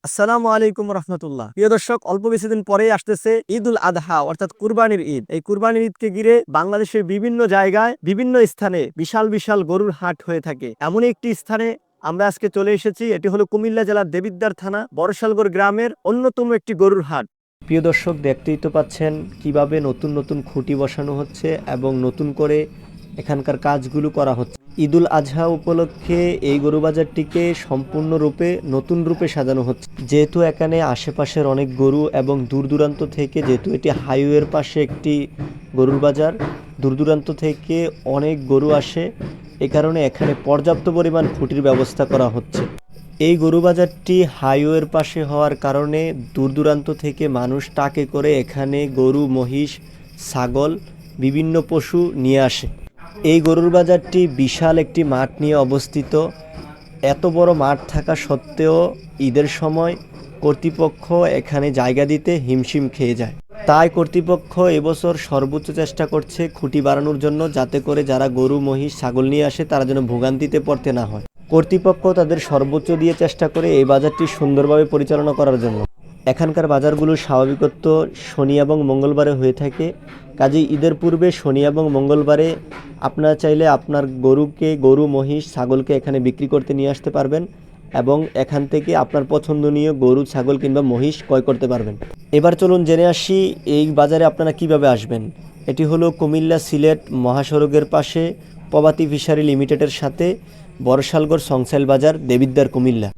আসসালামু আলাইকুম রহমতুল্লাহ। প্রিয় দর্শক, অল্প কিছুদিন পরেই আসতেছে ঈদ উল আদহা অর্থাৎ কুরবানির ঈদ। এই কুরবানির ঈদকে ঘিরে বাংলাদেশের বিভিন্ন জায়গায় বিভিন্ন স্থানে বিশাল বিশাল গরুর হাট হয়ে থাকে। এমন একটি স্থানে আমরা আজকে চলে এসেছি। এটি হলো কুমিল্লা জেলার দেবিদ্বার থানা বড়শালগড় গ্রামের অন্যতম একটি গরুর হাট। প্রিয় দর্শক, দেখতেই তো পাচ্ছেন কিভাবে নতুন নতুন খুঁটি বসানো হচ্ছে এবং নতুন করে এখানকার কাজগুলো করা হচ্ছে। ঈদুল আজহা উপলক্ষে এই গরু বাজারটিকে সম্পূর্ণরূপে নতুন রূপে সাজানো হচ্ছে। যেহেতু এখানে আশেপাশের অনেক গরু এবং দূর দূরান্ত থেকে, যেহেতু এটি হাইওয়ের পাশে একটি গরুর বাজার, দূর দূরান্ত থেকে অনেক গরু আসে। এ কারণে এখানে পর্যাপ্ত পরিমাণ খুঁটির ব্যবস্থা করা হচ্ছে। এই গরু বাজারটি হাইওয়ের পাশে হওয়ার কারণে দূর দূরান্ত থেকে মানুষ ট্রাকে করে এখানে গরু, মহিষ, ছাগল, বিভিন্ন পশু নিয়ে আসে। এই গরুর বাজারটি বিশাল একটি মাঠ নিয়ে অবস্থিত। এত বড় মাঠ থাকা সত্ত্বেও ঈদের সময় কর্তৃপক্ষ এখানে জায়গা দিতে হিমশিম খেয়ে যায়। তাই কর্তৃপক্ষ এবছর সর্বোচ্চ চেষ্টা করছে খুঁটি বাড়ানোর জন্য, যাতে করে যারা গরু, মহিষ, ছাগল নিয়ে আসে তারা যেন ভোগান্তিতে পড়তে না হয়। কর্তৃপক্ষ তাদের সর্বোচ্চ দিয়ে চেষ্টা করে এই বাজারটি সুন্দরভাবে পরিচালনা করার জন্য। এখানকার বাজারগুলো স্বাভাবিকত শনি এবং মঙ্গলবারে হয়ে থাকে। কাজেই ঈদের পূর্বে শনি এবং মঙ্গলবারে আপনারা চাইলে আপনার গরু, মহিষ, ছাগলকে এখানে বিক্রি করতে নিয়ে আসতে পারবেন এবং এখান থেকে আপনার পছন্দনীয় গরু, ছাগল কিংবা মহিষ ক্রয় করতে পারবেন। এবার চলুন জেনে আসি এই বাজারে আপনারা কিভাবে আসবেন। এটি হলো কুমিল্লা সিলেট মহাসড়কের পাশে প্রভাতী ফিশারি লিমিটেডের সাথে বড়শালগড় সংসাইল বাজার, দেবিদ্বার, কুমিল্লা।